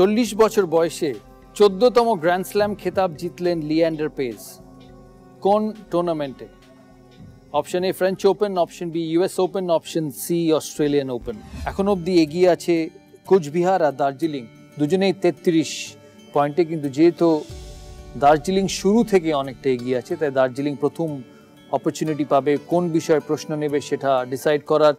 40 বছর বয়সে 14তম grand slam খেতাব জিতলেন লিয়ান্ডার পেজ কোন টুর্নামেন্টে? Option A French Open, option B US Open, option C Australian Open. এখন অবধি এগিয়ে আছে কোচবিহার আর দার্জিলিং, দুজনেই 33 পয়েন্টে, কিন্তু যেহেতু দার্জিলিং শুরু থেকে অনেকটা এগিয়ে আছে, তাই দার্জিলিং প্রথম অপরচুনিটি পাবে কোন বিষয়ে প্রশ্ন নেবে সেটা ডিসাইড করার।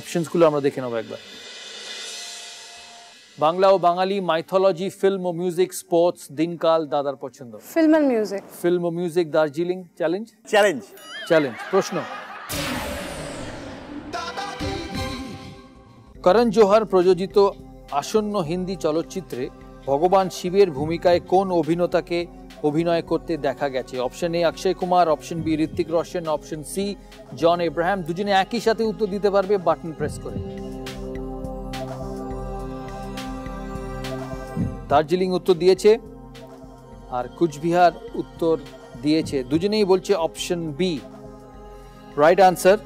অপশনসগুলো আমরা দেখে নেব একবার। বাংলা ও বাঙালি, মাইথোলজি, ফিল্ম ও মিউজিক, স্পোর্টস, দিনকাল, দাদার পছন্দ। Film and music. ফিল্ম ও music, Darjeeling. Challenge challenge challenge. প্রশ্ন, করণ জোহর প্রযোজিত আসন্ন হিন্দি চলচ্চিত্রে ভগবান শিবের ভূমিকায় কোন অভিনেতাকে অভিনয় করতে দেখা গেছে? Option A Akshay Kumar, option B Hrithik Roshan, option C John Abraham. দুজনে একই সাথে উত্তর দিতে পারবে বাটন প্রেস করে। দার্জিলিং উত্তর দিয়েছে আর কুচবিহার উত্তর দিয়েছে, দুজনেই বলছে option B. Right answer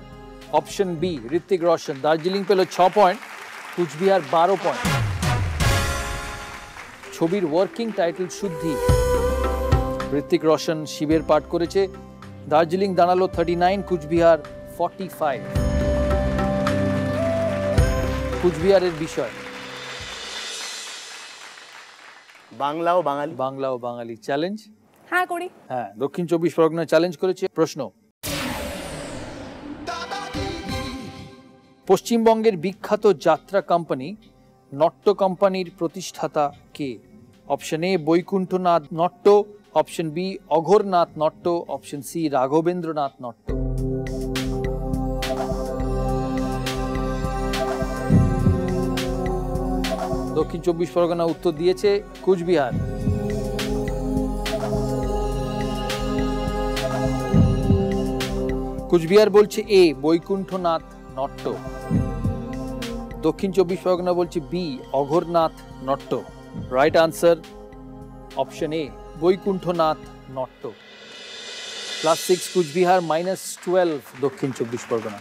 option B Hrithik Roshan. Darjeeling পেল 6 পয়েন্ট, কুচবিহার 12 পয়েন্ট। ছবির ওয়ার্কিং টাইটেল শুদ্ধি। ঋত্বিক রোশন শিবের পাঠ করেছে। দার্জিলিং দাঁড়ালো 39, কুচবিহার 45। কুচবিহারের বিষয় বাংলা ও বাঙালি। বাংলা ও বাঙালি। চ্যালেঞ্জ? হ্যাঁ করি। হ্যাঁ, দক্ষিণ 24 পরগনা চ্যালেঞ্জ করেছে। প্রশ্ন, পশ্চিমবঙ্গের বিখ্যাত যাত্রা কোম্পানি নট্য কোম্পানির প্রতিষ্ঠাতা কে? Option A Baikunthanath Natya, option B Aghornath Natya, option C Raghavendranath Natya. Dakshin 24 Pargana উত্তর দিয়েছে কুচবিহার। কুচবিহার বলছে এ বৈকুণ্ঠনাথ নট্য, দক্ষিণ 24 পরগনা বলছে B Aghornath Natya. Right answer option A Baikunthanath Natya. +6 Cooch Behar, -12 Dakshin 24 Pargana.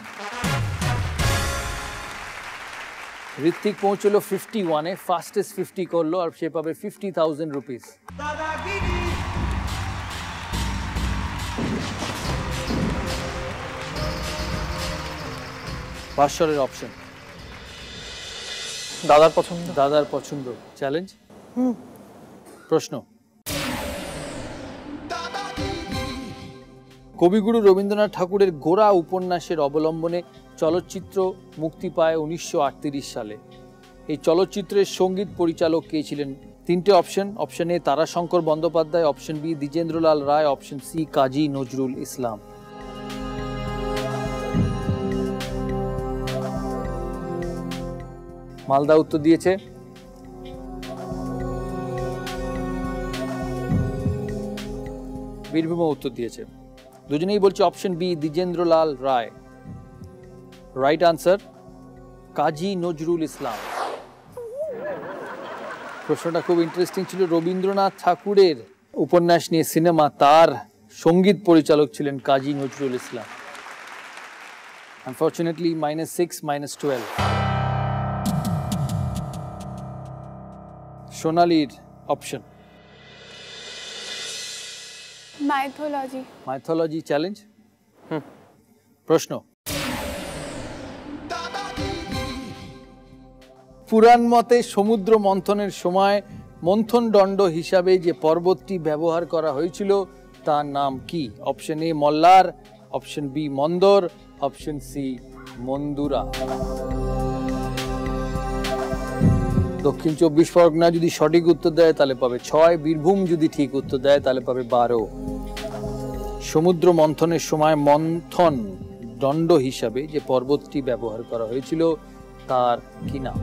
Ritwik পৌঁছলো 51-এ, ফাস্টেস্ট 50 করলো আর সে পাবে 50,000 রুপিস। ভাস্বরের অপশন দাদার পছন্দ। দাদার পছন্দ। চ্যালেঞ্জ? প্রশ্ন, কবিগুরু রবীন্দ্রনাথ ঠাকুরের গোরা উপন্যাসের অবলম্বনে চলচ্চিত্র মুক্তি পায় 1938 সালে। এই চলচ্চিত্রের সঙ্গীত পরিচালক কে ছিলেন? 3টে option. Option A Tarashankar Bandyopadhyay, option B Dwijendralal Roy, option C Kazi Nazrul Islam. Malda উত্তর দিয়েছে। বীরভূম উত্তর দিয়েছে। দুজনেই বলছে option B Dwijendralal Roy. Right answer Kazi Nazrul Islam. প্রশ্নটা খুব ইন্টারেস্টিং ছিল। রবীন্দ্রনাথ ঠাকুরের উপন্যাস নিয়ে সিনেমা, তার সঙ্গীত পরিচালক ছিলেন কাজী নজরুল ইসলাম। আনফরচুনেটলি -6 -12। সোনালীর অপশন মাইথোলজি। মাইথোলজি। চ্যালেঞ্জ? প্রশ্ন, পুরাণ মতে সমুদ্র মন্থনের সময় মন্থন দণ্ড হিসাবে যে পর্বতটি ব্যবহার করা হয়েছিল তার নাম কি? Option A Mallar, option B Mandar, option C Mandura. Dakshin 24 Pargana যদি সঠিক উত্তর দেয় তাহলে পাবে 6, বীরভূম যদি ঠিক উত্তর দেয় তাহলে পাবে 12। সমুদ্র মন্থনের সময় মন্থন দণ্ড হিসাবে যে পর্বতটি ব্যবহার করা হয়েছিল তার কি নাম?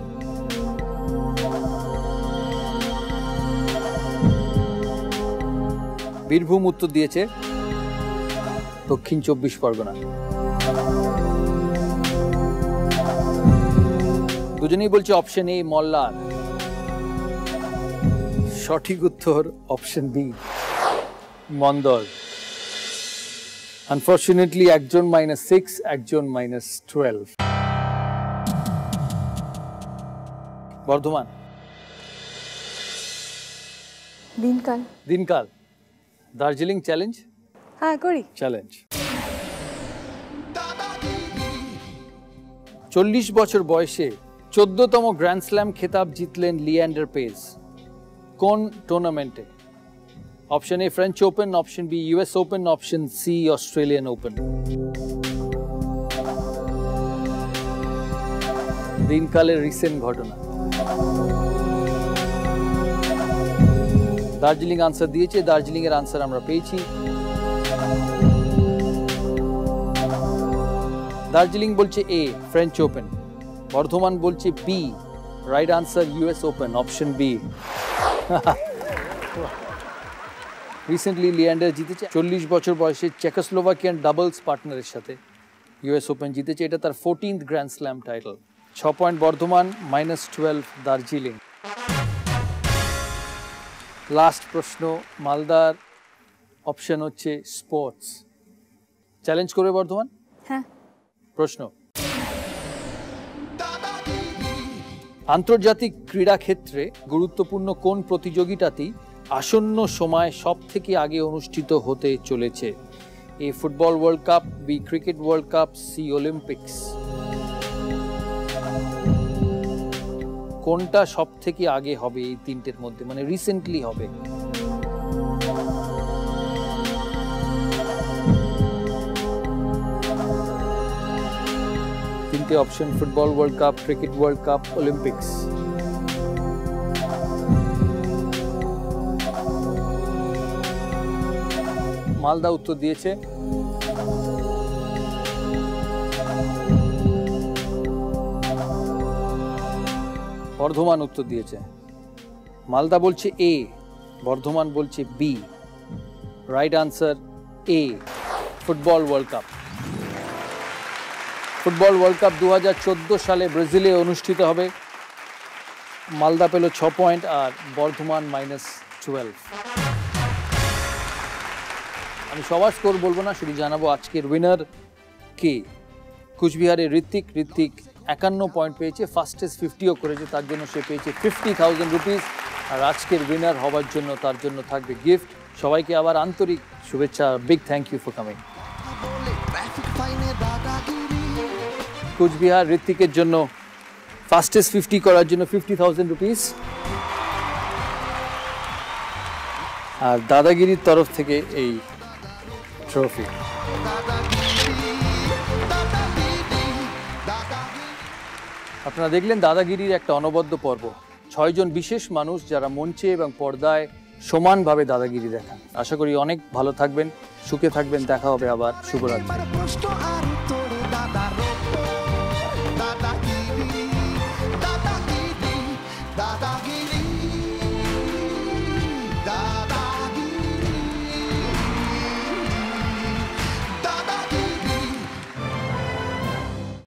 বীরভূম উত্তর দিয়েছে, দক্ষিণ 24 পরগনা। দুজনেই বলছে অপশন এ মল্লার। সঠিক উত্তর অপশন বি মন্দর। আনফরচুনেটলি একজন -6, একজন -12। বর্ধমান, দিনকাল। দিনকাল। দার্জিলিং চ্যালেঞ্জ, হ্যাঁ করি। চ্যালেঞ্জ। 40 বছর বয়সে 14তম গ্র্যান্ড স্ল্যাম খেতাব জিতলেন লিয়ান্ডার পেজ। কোন টুর্নামেন্টে? Option A French Open, option B US Open, option C Australian Open. দিনকালের রিসেন্ট ঘটনা। দার্জিলিং আনসার দিয়েছে, দার্জিলিং এর আনসার আমরা পেয়েছি। দার্জিলিং বলছে এ ফ্রেঞ্চ ওপেন, বর্ধমান বলছে B, right answer US Open, option B. Recently Leander জিতেছে 40 বছর বয়সে চেকোস্লোভাকিয়ান ডাবলস পার্টনারের সাথে ইউএস ওপেন জিতেছে। এটা তার 14th grand slam title. 6 point Bardhaman, -12 Darjeeling. Last প্রশ্ন মালদার, অপশন হচ্ছে স্পোর্টস। চ্যালেঞ্জ করবে বর্ধমান? হ্যাঁ। প্রশ্ন, আন্তর্জাতিক ক্রীড়া ক্ষেত্রে গুরুত্বপূর্ণ কোন প্রতিযোগিতাটি আসন্ন সময় সব থেকে আগে অনুষ্ঠিত হতে চলেছে? A football World Cup, B cricket World Cup, C Olympics. কোনটা সব থেকে আগে হবে এই তিনটের মধ্যে, মানে রিসেন্টলি হবে? তিনটে option, football World cup, cricket World cup, Olympics. Malda উত্তর দিয়েছে। বর্ধমান উত্তর দিয়েছে। মালদা বলছে এ, বর্ধমান বলছে B. Right answer A, football World Cup. Football World Cup 2014 সালে ব্রাজিলে অনুষ্ঠিত হবে। মালদা পেল 6 পয়েন্ট আর বর্ধমান -12। আমি সবার স্কোর বলবো না, শুধু জানাবো আজকের উইনার কে। কুচবিহারের ঋত্বিক 51 পয়েন্ট পেয়েছে, ফাস্টেস্ট 50ও করেছে, তার জন্য সে পেয়েছে 50,000 রুপিস। আর আজকের উইনার হওয়ার জন্য তার জন্য থাকবে গিফট। সবাইকে আবার আন্তরিক শুভেচ্ছা, big thank you for coming. Cooch Behar ঋত্বিকের জন্য ফাস্টেস্ট 50 করার জন্য 50,000 রুপিস, আর দাদাগিরির তরফ থেকে এই ট্রফি। আপনারা দেখলেন দাদাগিরির একটা অনবদ্য পর্ব। 6 জন বিশেষ মানুষ যারা মঞ্চে এবং পর্দায় সমানভাবে দাদাগিরি দেখান। আশা করি অনেক ভালো থাকবেন, সুখে থাকবেন। দেখা হবে আবার। শুভরাত্রি।